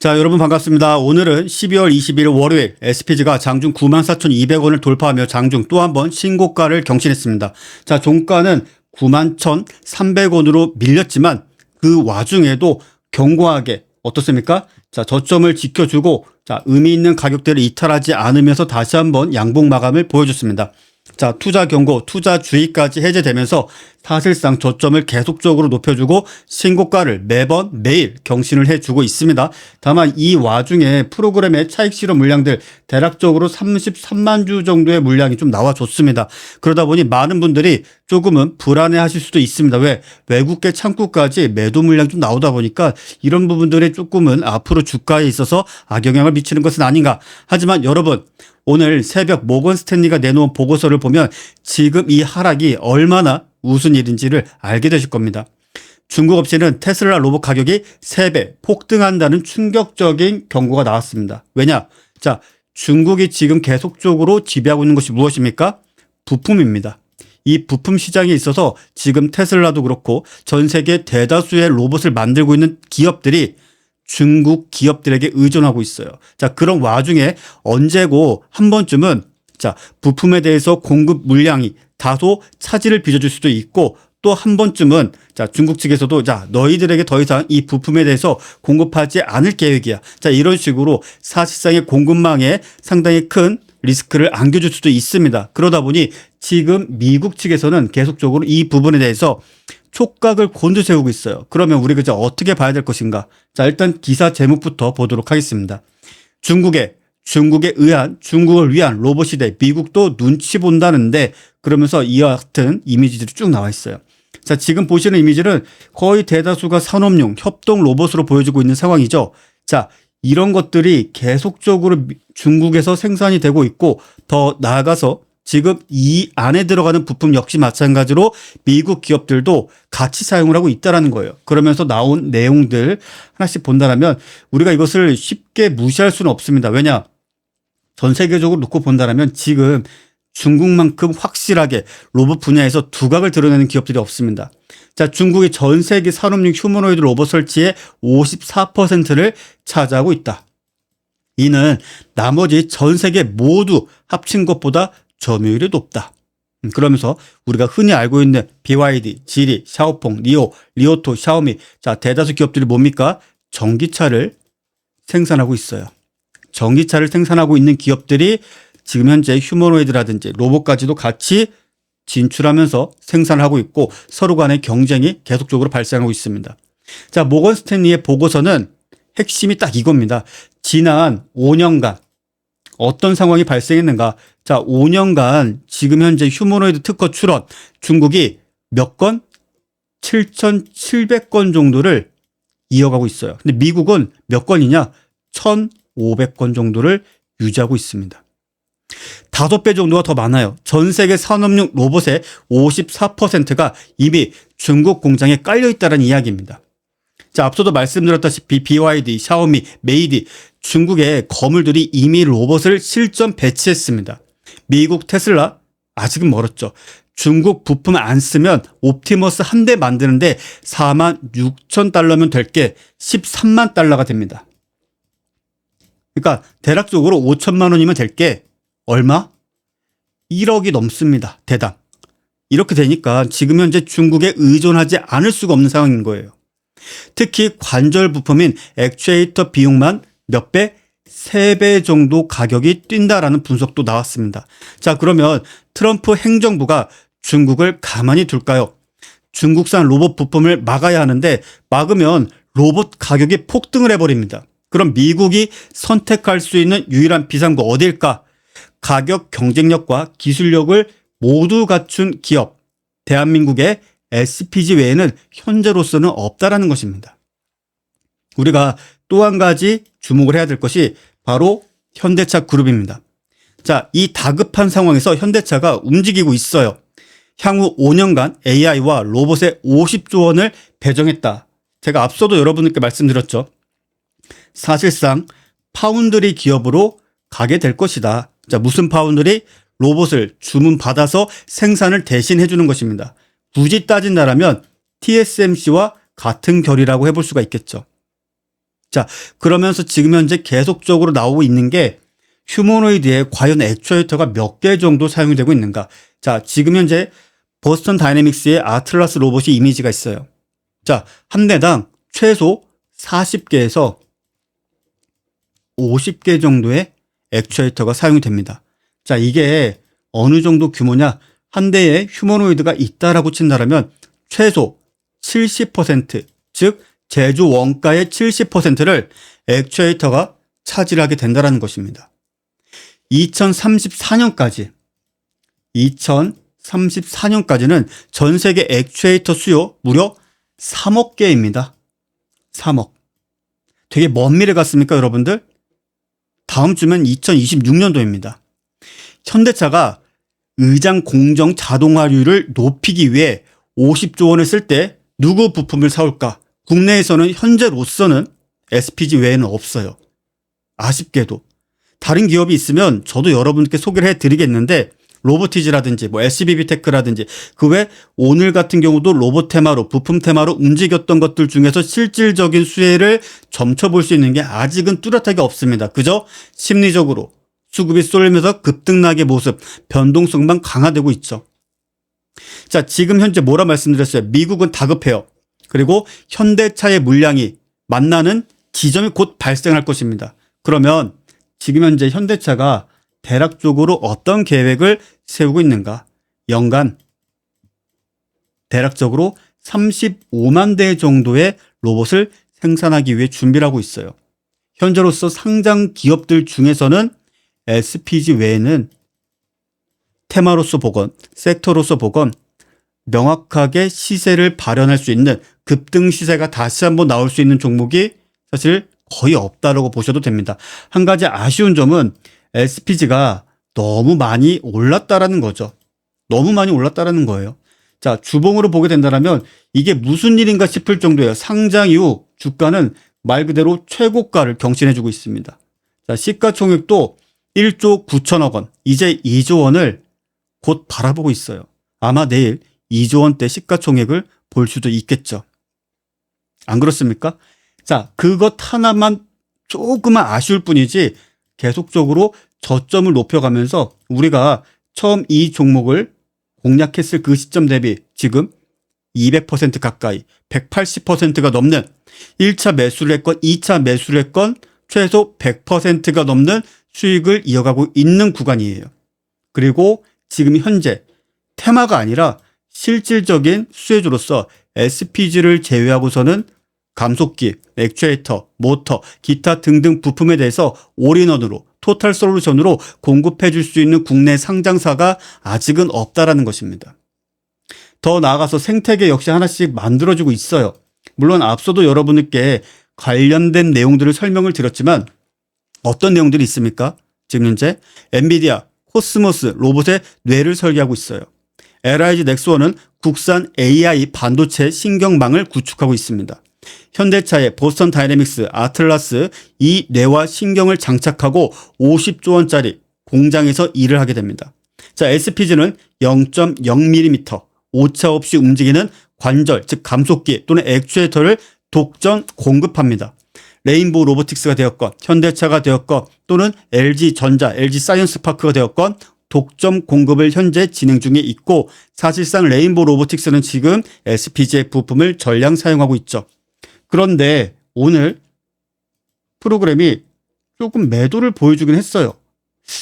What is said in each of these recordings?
자, 여러분 반갑습니다. 오늘은 12월 20일 월요일 SPG가 장중 94,200원을 돌파하며 장중 또 한 번 신고가를 경신했습니다. 자, 종가는 91,300원으로 밀렸지만 그 와중에도 견고하게 어떻습니까? 자, 저점을 지켜주고 자, 의미 있는 가격대를 이탈하지 않으면서 다시 한번 양봉 마감을 보여줬습니다. 자, 투자 경고, 투자 주의까지 해제되면서 사실상 저점을 계속적으로 높여주고 신고가를 매일 경신을 해주고 있습니다. 다만 이 와중에 프로그램의 차익 실현 물량들 대략적으로 33만 주 정도의 물량이 좀 나와줬습니다. 그러다 보니 많은 분들이 조금은 불안해 하실 수도 있습니다. 왜? 외국계 창구까지 매도 물량이 좀 나오다 보니까 이런 부분들이 조금은 앞으로 주가에 있어서 악영향을 미치는 것은 아닌가. 하지만 여러분, 오늘 새벽 모건 스탠리가 내놓은 보고서를 보면 지금 이 하락이 얼마나 무슨 일인지를 알게 되실 겁니다. 중국 업체는 테슬라 로봇 가격이 3배 폭등한다는 충격적인 경고가 나왔습니다. 왜냐? 자, 중국이 지금 계속적으로 지배하고 있는 것이 무엇입니까? 부품입니다. 이 부품 시장에 있어서 지금 테슬라도 그렇고 전 세계 대다수의 로봇을 만들고 있는 기업들이 중국 기업들에게 의존하고 있어요. 자, 그런 와중에 언제고 한 번쯤은 자, 부품에 대해서 공급 물량이 다소 차질을 빚어줄 수도 있고 또 한 번쯤은 자, 중국 측에서도 자, 너희들에게 더 이상 이 부품에 대해서 공급하지 않을 계획이야. 자, 이런 식으로 사실상의 공급망에 상당히 큰 리스크를 안겨줄 수도 있습니다. 그러다 보니 지금 미국 측에서는 계속적으로 이 부분에 대해서 촉각을 곤두세우고 있어요. 그러면 우리가 이제 어떻게 봐야 될 것인가? 자, 일단 기사 제목부터 보도록 하겠습니다. 중국을 위한 로봇 시대, 미국도 눈치 본다는데 그러면서 이와 같은 이미지들이 쭉 나와 있어요. 자, 지금 보시는 이미지는 거의 대다수가 산업용 협동 로봇으로 보여지고 있는 상황이죠. 자, 이런 것들이 계속적으로 중국에서 생산이 되고 있고 더 나아가서 지금 이 안에 들어가는 부품 역시 마찬가지로 미국 기업들도 같이 사용을 하고 있다는 거예요. 그러면서 나온 내용들 하나씩 본다면 우리가 이것을 쉽게 무시할 수는 없습니다. 왜냐? 전 세계적으로 놓고 본다면 지금 중국만큼 확실하게 로봇 분야에서 두각을 드러내는 기업들이 없습니다. 자, 중국이 전 세계 산업용 휴머노이드 로봇 설치의 54%를 차지하고 있다. 이는 나머지 전 세계 모두 합친 것보다 점유율이 높다. 그러면서 우리가 흔히 알고 있는 BYD, 지리, 샤오퐁, 리오토, 샤오미 자, 대다수 기업들이 뭡니까? 전기차를 생산하고 있어요. 전기차를 생산하고 있는 기업들이 지금 현재 휴머노이드라든지 로봇까지도 같이 진출하면서 생산을 하고 있고 서로 간의 경쟁이 계속적으로 발생하고 있습니다. 자, 모건 스탠리의 보고서는 핵심이 딱 이겁니다. 지난 5년간 어떤 상황이 발생했는가? 자, 5년간 지금 현재 휴머노이드 특허 출원 중국이 몇 건? 7,700건 정도를 이어가고 있어요. 근데 미국은 몇 건이냐? 1,500건 정도를 유지하고 있습니다. 5배 정도가 더 많아요. 전 세계 산업용 로봇의 54%가 이미 중국 공장에 깔려 있다는 이야기입니다. 자, 앞서도 말씀드렸다시피 BYD, 샤오미, 메이디 중국의 거물들이 이미 로봇을 실전 배치했습니다. 미국 테슬라 아직은 멀었죠. 중국 부품 안 쓰면 옵티머스 한 대 만드는데 46,000달러면 될 게 13만 달러가 됩니다. 그러니까 대략적으로 5천만 원이면 될 게 얼마? 1억이 넘습니다. 대당. 이렇게 되니까 지금 현재 중국에 의존하지 않을 수가 없는 상황인 거예요. 특히 관절 부품인 액추에이터 비용만 몇 배? 3배 정도 가격이 뛴다라는 분석도 나왔습니다. 자, 그러면 트럼프 행정부가 중국을 가만히 둘까요? 중국산 로봇 부품을 막아야 하는데 막으면 로봇 가격이 폭등을 해버립니다. 그럼 미국이 선택할 수 있는 유일한 비상구 어디일까? 가격 경쟁력과 기술력을 모두 갖춘 기업, 대한민국의 SPG 외에는 현재로서는 없다라는 것입니다. 우리가 또 한 가지 주목을 해야 될 것이 바로 현대차 그룹입니다. 자, 이 다급한 상황에서 현대차가 움직이고 있어요. 향후 5년간 AI와 로봇에 50조 원을 배정했다. 제가 앞서도 여러분들께 말씀드렸죠. 사실상 파운드리 기업으로 가게 될 것이다. 자, 무슨 파운드리? 로봇을 주문받아서 생산을 대신 해주는 것입니다. 굳이 따진다라면 TSMC와 같은 결이라고 해볼 수가 있겠죠. 자, 그러면서 지금 현재 계속적으로 나오고 있는 게 휴머노이드에 과연 액추에이터가 몇 개 정도 사용이 되고 있는가. 자, 지금 현재 보스턴 다이내믹스의 아틀라스 로봇이 이미지가 있어요. 자, 한 대당 최소 40개에서 50개 정도의 액추에이터가 사용이 됩니다. 자, 이게 어느 정도 규모냐? 한 대에 휴머노이드가 있다라고 친다라면 최소 70%, 즉 제조 원가의 70%를 액추에이터가 차지하게 된다는 것입니다. 2034년까지는 전 세계 액추에이터 수요 무려 3억 개입니다. 3억. 되게 먼 미래 같습니까, 여러분들? 다음 주면 2026년도입니다. 현대차가 의장 공정 자동화율을 높이기 위해 50조 원을 쓸 때 누구 부품을 사올까? 국내에서는 현재로서는 SPG 외에는 없어요. 아쉽게도. 다른 기업이 있으면 저도 여러분께 소개를 해드리겠는데 로보티즈라든지 뭐 SBB테크라든지 그 외 오늘 같은 경우도 로봇 테마로 부품 테마로 움직였던 것들 중에서 실질적인 수혜를 점쳐볼 수 있는 게 아직은 뚜렷하게 없습니다. 그저 심리적으로 수급이 쏠리면서 급등락의 모습, 변동성만 강화되고 있죠. 자, 지금 현재 뭐라 말씀드렸어요? 미국은 다급해요. 그리고 현대차의 물량이 만나는 지점이 곧 발생할 것입니다. 그러면 지금 현재 현대차가 대략적으로 어떤 계획을 세우고 있는가? 연간 대략적으로 35만 대 정도의 로봇을 생산하기 위해 준비를 하고 있어요. 현재로서 상장 기업들 중에서는 SPG 외에는 테마로서 보건, 섹터로서 보건 명확하게 시세를 발현할 수 있는 급등 시세가 다시 한번 나올 수 있는 종목이 사실 거의 없다라고 보셔도 됩니다. 한 가지 아쉬운 점은 SPG가 너무 많이 올랐다라는 거죠. 너무 많이 올랐다라는 거예요. 자, 주봉으로 보게 된다면 이게 무슨 일인가 싶을 정도예요. 상장 이후 주가는 말 그대로 최고가를 경신해주고 있습니다. 자, 시가총액도 1조 9천억 원, 이제 2조 원을 곧 바라보고 있어요. 아마 내일 2조 원대 시가총액을 볼 수도 있겠죠. 안 그렇습니까? 자, 그것 하나만 조금만 아쉬울 뿐이지 계속적으로 저점을 높여가면서 우리가 처음 이 종목을 공략했을 그 시점 대비 지금 200% 가까이 180%가 넘는 1차 매수를 했건 2차 매수를 했건 최소 100%가 넘는 수익을 이어가고 있는 구간이에요. 그리고 지금 현재 테마가 아니라 실질적인 수혜주로서 SPG를 제외하고서는 감속기, 액추에이터, 모터, 기타 등등 부품에 대해서 올인원으로 토탈 솔루션으로 공급해 줄 수 있는 국내 상장사가 아직은 없다라는 것입니다. 더 나아가서 생태계 역시 하나씩 만들어지고 있어요. 물론 앞서도 여러분께 관련된 내용들을 설명을 드렸지만 어떤 내용들이 있습니까? 지금 현재 엔비디아, 코스모스 로봇의 뇌를 설계하고 있어요. LIG 넥스원은 국산 AI 반도체 신경망을 구축하고 있습니다. 현대차의 보스턴 다이내믹스, 아틀라스 이 뇌와 신경을 장착하고 50조 원짜리 공장에서 일을 하게 됩니다. 자, SPG는 0.0mm 오차 없이 움직이는 관절, 즉 감속기 또는 액추에이터를 독점 공급합니다. 레인보우 로보틱스가 되었건 현대차가 되었건 또는 LG전자, LG사이언스파크가 되었건 독점 공급을 현재 진행 중에 있고 사실상 레인보우 로보틱스는 지금 SPG의 부품을 전량 사용하고 있죠. 그런데 오늘 프로그램이 조금 매도를 보여주긴 했어요.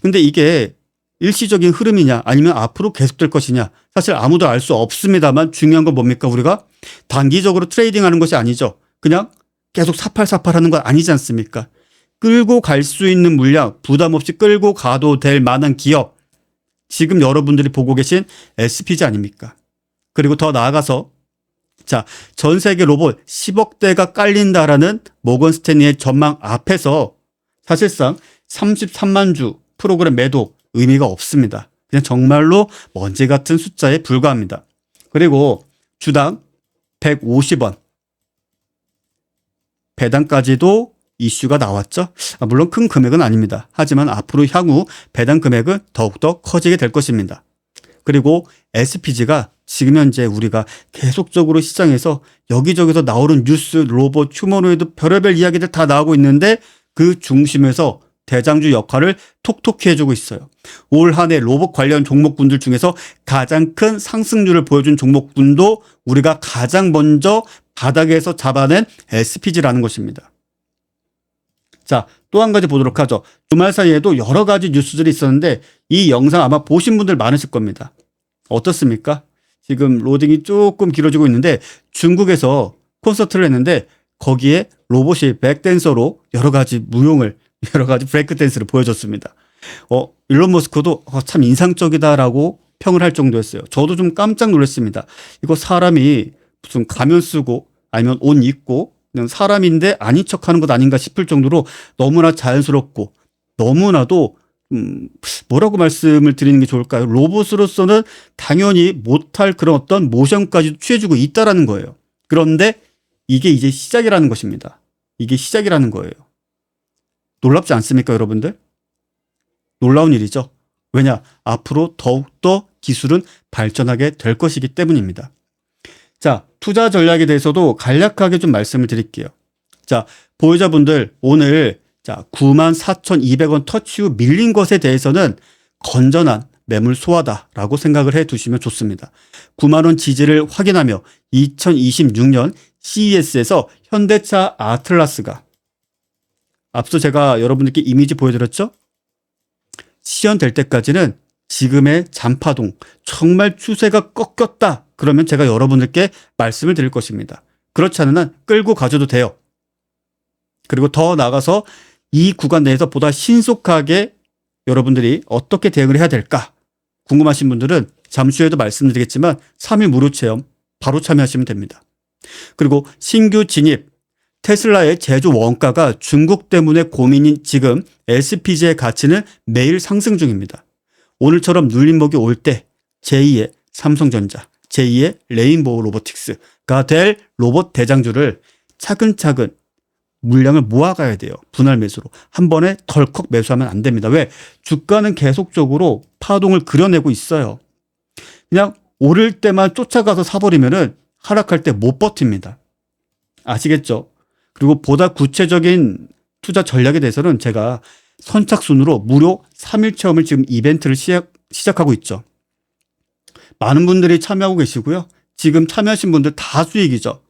근데 이게 일시적인 흐름이냐 아니면 앞으로 계속될 것이냐 사실 아무도 알 수 없습니다만 중요한 건 뭡니까? 우리가 단기적으로 트레이딩하는 것이 아니죠. 그냥 계속 사팔사팔하는 건 아니지 않습니까? 끌고 갈 수 있는 물량 부담 없이 끌고 가도 될 만한 기업 지금 여러분들이 보고 계신 SPG 아닙니까? 그리고 더 나아가서 자, 전 세계 로봇 10억 대가 깔린다라는 모건 스탠리의 전망 앞에서 사실상 33만 주 프로그램 매도 의미가 없습니다. 그냥 정말로 먼지 같은 숫자에 불과합니다. 그리고 주당 150원 배당까지도 이슈가 나왔죠. 물론 큰 금액은 아닙니다. 하지만 앞으로 향후 배당 금액은 더욱더 커지게 될 것입니다. 그리고 SPG가 지금 현재 우리가 계속적으로 시장에서 여기저기서 나오는 뉴스, 로봇, 휴머노이드 별의별 이야기들 다 나오고 있는데 그 중심에서 대장주 역할을 톡톡히 해주고 있어요. 올 한 해 로봇 관련 종목군들 중에서 가장 큰 상승률을 보여준 종목군도 우리가 가장 먼저 바닥에서 잡아낸 SPG라는 것입니다. 자, 또 한 가지 보도록 하죠. 주말 사이에도 여러 가지 뉴스들이 있었는데 이 영상 아마 보신 분들 많으실 겁니다. 어떻습니까? 지금 로딩이 조금 길어지고 있는데 중국에서 콘서트를 했는데 거기에 로봇이 백댄서로 여러 가지 브레이크 댄스를 보여줬습니다. 일론 머스크도 참 인상적이다라고 평을 할 정도였어요. 저도 좀 깜짝 놀랐습니다. 이거 사람이 무슨 가면 쓰고 아니면 옷 입고 그냥 사람인데 아닌 척하는 것 아닌가 싶을 정도로 너무나 자연스럽고 너무나도 뭐라고 말씀을 드리는 게 좋을까요? 로봇으로서는 당연히 못할 그런 어떤 모션까지 취해주고 있다라는 거예요. 그런데 이게 이제 시작이라는 것입니다. 이게 시작이라는 거예요. 놀랍지 않습니까, 여러분들? 놀라운 일이죠. 왜냐? 앞으로 더욱더 기술은 발전하게 될 것이기 때문입니다. 자, 투자 전략에 대해서도 간략하게 좀 말씀을 드릴게요. 자, 보유자분들 오늘 94,200원 터치 후 밀린 것에 대해서는 건전한 매물 소화다라고 생각을 해 두시면 좋습니다. 9만 원 지지를 확인하며 2026년 CES에서 현대차 아틀라스가 앞서 제가 여러분들께 이미지 보여드렸죠? 시연될 때까지는 지금의 잔파동 정말 추세가 꺾였다. 그러면 제가 여러분들께 말씀을 드릴 것입니다. 그렇지 않으면 끌고 가셔도 돼요. 그리고 더 나아가서 이 구간 내에서 보다 신속하게 여러분들이 어떻게 대응을 해야 될까 궁금하신 분들은 잠시 후에도 말씀드리겠지만 3일 무료 체험 바로 참여하시면 됩니다. 그리고 신규 진입 테슬라의 제조 원가가 중국 때문에 고민인 지금 SPG의 가치는 매일 상승 중입니다. 오늘처럼 눌림목이 올 때 제2의 삼성전자, 제2의 레인보우 로보틱스가 될 로봇 대장주를 차근차근 물량을 모아가야 돼요. 분할 매수로. 한 번에 덜컥 매수하면 안 됩니다. 왜? 주가는 계속적으로 파동을 그려내고 있어요. 그냥 오를 때만 쫓아가서 사버리면은 하락할 때 못 버팁니다. 아시겠죠? 그리고 보다 구체적인 투자 전략에 대해서는 제가 선착순으로 무료 3일 체험을 지금 이벤트를 시작하고 있죠. 많은 분들이 참여하고 계시고요. 지금 참여하신 분들 다 수익이죠.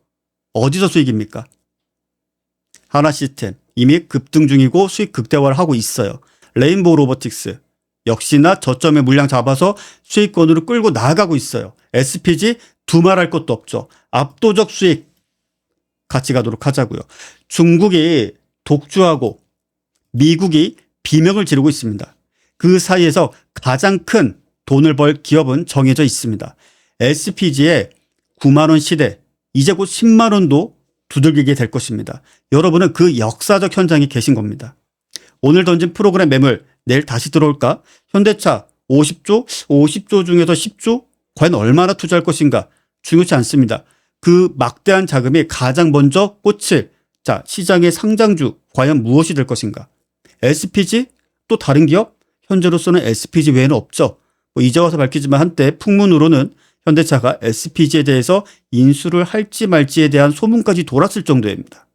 어디서 수익입니까? 하나시스템 이미 급등 중이고 수익 극대화를 하고 있어요. 레인보우 로보틱스 역시나 저점의 물량 잡아서 수익권으로 끌고 나아가고 있어요. SPG 두말할 것도 없죠. 압도적 수익 같이 가도록 하자고요. 중국이 독주하고 미국이 비명을 지르고 있습니다. 그 사이에서 가장 큰 돈을 벌 기업은 정해져 있습니다. SPG의 9만 원 시대 이제 곧 10만 원도 두들기게 될 것입니다. 여러분은 그 역사적 현장에 계신 겁니다. 오늘 던진 프로그램 매물 내일 다시 들어올까? 현대차 50조 중에서 10조? 과연 얼마나 투자할 것인가? 중요치 않습니다. 그 막대한 자금이 가장 먼저 꽂힐 시장의 상장주 과연 무엇이 될 것인가? SPG? 또 다른 기업? 현재로서는 SPG 외에는 없죠. 이제 와서 밝히지만 한때 풍문으로는 현대차가 SPG에 대해서 인수를 할지 말지에 대한 소문까지 돌았을 정도입니다.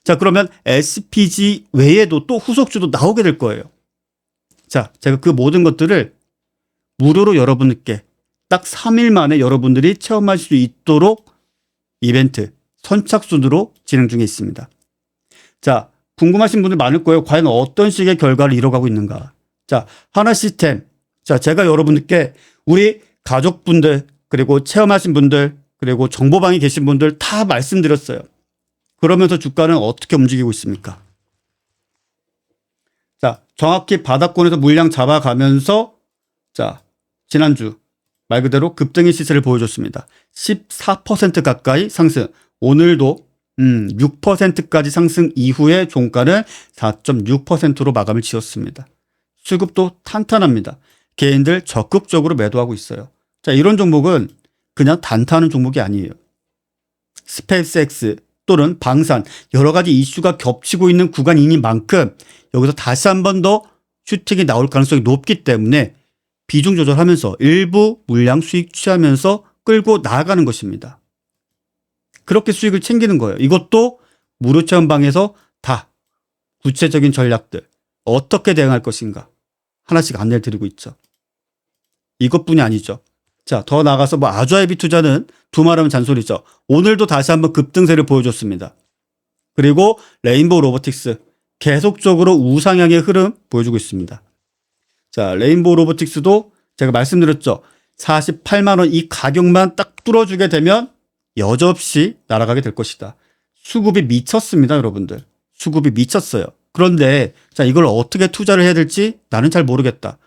자, 그러면 SPG 외에도 또 후속주도 나오게 될 거예요. 자, 제가 그 모든 것들을 무료로 여러분께 딱 3일 만에 여러분들이 체험할 수 있도록 이벤트 선착순으로 진행 중에 있습니다. 자, 궁금하신 분들 많을 거예요. 과연 어떤 식의 결과를 이뤄가고 있는가. 자, 하나시스템. 자, 제가 여러분들께 우리 가족분들 그리고 체험하신 분들 그리고 정보방에 계신 분들 다 말씀드렸어요. 그러면서 주가는 어떻게 움직이고 있습니까? 자, 정확히 바닥권에서 물량 잡아가면서 지난주 말 그대로 급등의 시세를 보여줬습니다. 14% 가까이 상승. 오늘도 6%까지 상승 이후에 종가는 4.6%로 마감을 지었습니다. 수급도 탄탄합니다. 개인들 적극적으로 매도하고 있어요. 자, 이런 종목은 그냥 단타하는 종목이 아니에요. 스페이스X 또는 방산 여러 가지 이슈가 겹치고 있는 구간이니만큼 여기서 다시 한 번 더 슈팅이 나올 가능성이 높기 때문에 비중 조절하면서 일부 물량 수익 취하면서 끌고 나아가는 것입니다. 그렇게 수익을 챙기는 거예요. 이것도 무료 체험방에서 다 구체적인 전략들 어떻게 대응할 것인가 하나씩 안내를 드리고 있죠. 이것뿐이 아니죠. 자, 더 나아가서 뭐 아주아이비 투자는 두말하면 잔소리죠. 오늘도 다시 한번 급등세를 보여줬습니다. 그리고 레인보우 로보틱스 계속적으로 우상향의 흐름 보여주고 있습니다. 자, 레인보우 로보틱스도 제가 말씀드렸죠. 48만 원 이 가격만 딱 뚫어주게 되면 여지없이 날아가게 될 것이다. 수급이 미쳤습니다, 여러분들. 수급이 미쳤어요. 그런데 자, 이걸 어떻게 투자를 해야 될지 나는 잘 모르겠다.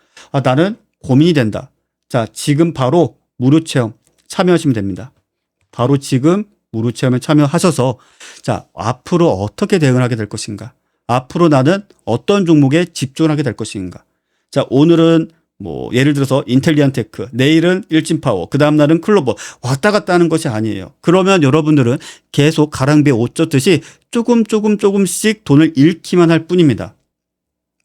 나는 고민이 된다. 자, 지금 바로 무료 체험 참여하시면 됩니다. 바로 지금 무료 체험에 참여하셔서 자, 앞으로 어떻게 대응을 하게 될 것인가? 앞으로 나는 어떤 종목에 집중을 하게 될 것인가? 자, 오늘은 뭐 예를 들어서 인텔리안테크, 내일은 일진파워, 그 다음 날은 클로버 왔다 갔다 하는 것이 아니에요. 그러면 여러분들은 계속 가랑비에 옷 젖듯이 조금씩 돈을 잃기만 할 뿐입니다.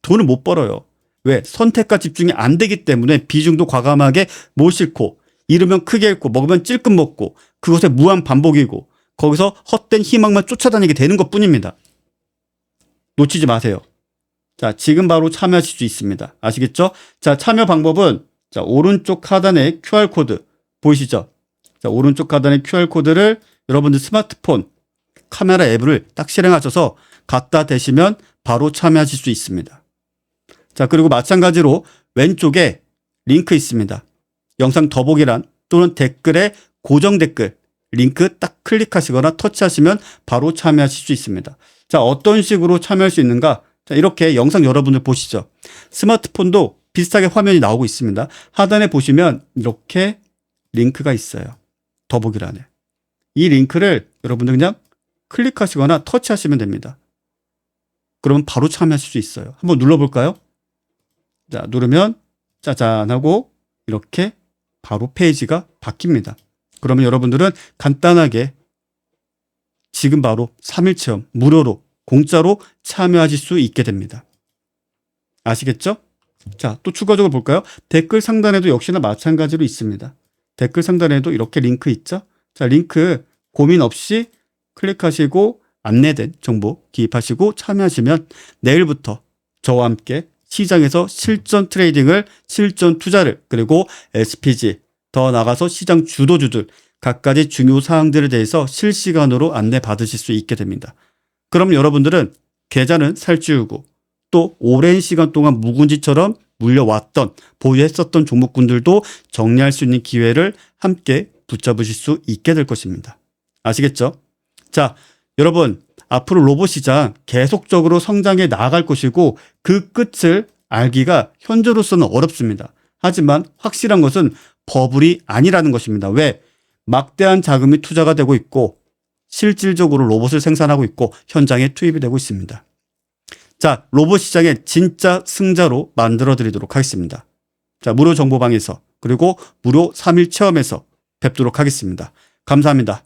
돈을 못 벌어요. 왜? 선택과 집중이 안 되기 때문에 비중도 과감하게 못 싣고 잃으면 크게 잃고 먹으면 찔끔 먹고 그것의 무한 반복이고 거기서 헛된 희망만 쫓아다니게 되는 것뿐입니다. 놓치지 마세요. 자, 지금 바로 참여하실 수 있습니다. 아시겠죠? 자, 참여 방법은 자, 오른쪽 하단에 QR코드 보이시죠? 자, 오른쪽 하단에 QR코드를 여러분들 스마트폰 카메라 앱을 딱 실행하셔서 갖다 대시면 바로 참여하실 수 있습니다. 자, 그리고 마찬가지로 왼쪽에 링크 있습니다. 영상 더보기란 또는 댓글에 고정 댓글 링크 딱 클릭하시거나 터치하시면 바로 참여하실 수 있습니다. 자, 어떤 식으로 참여할 수 있는가? 자, 이렇게 영상 여러분들 보시죠. 스마트폰도 비슷하게 화면이 나오고 있습니다. 하단에 보시면 이렇게 링크가 있어요. 더보기란에. 이 링크를 여러분들 그냥 클릭하시거나 터치하시면 됩니다. 그러면 바로 참여하실 수 있어요. 한번 눌러볼까요? 자, 누르면 짜잔 하고 이렇게 바로 페이지가 바뀝니다. 그러면 여러분들은 간단하게 지금 바로 3일 체험 무료로 공짜로 참여하실 수 있게 됩니다. 아시겠죠? 자, 또 추가적으로 볼까요? 댓글 상단에도 역시나 마찬가지로 있습니다. 댓글 상단에도 이렇게 링크 있죠? 자, 링크 고민 없이 클릭하시고 안내된 정보 기입하시고 참여하시면 내일부터 저와 함께 시장에서 실전 트레이딩을, 실전 투자를, 그리고 SPG, 더 나가서 시장 주도주들, 각가지 중요 사항들에 대해서 실시간으로 안내 받으실 수 있게 됩니다. 그럼 여러분들은 계좌는 살찌우고 또 오랜 시간 동안 묵은지처럼 물려왔던 보유했었던 종목군들도 정리할 수 있는 기회를 함께 붙잡으실 수 있게 될 것입니다. 아시겠죠? 자, 여러분 앞으로 로봇 시장 계속적으로 성장해 나아갈 것이고 그 끝을 알기가 현재로서는 어렵습니다. 하지만 확실한 것은 버블이 아니라는 것입니다. 왜? 막대한 자금이 투자가 되고 있고 실질적으로 로봇을 생산하고 있고 현장에 투입이 되고 있습니다. 자, 로봇 시장의 진짜 승자로 만들어 드리도록 하겠습니다. 자, 무료 정보방에서 그리고 무료 3일 체험에서 뵙도록 하겠습니다. 감사합니다.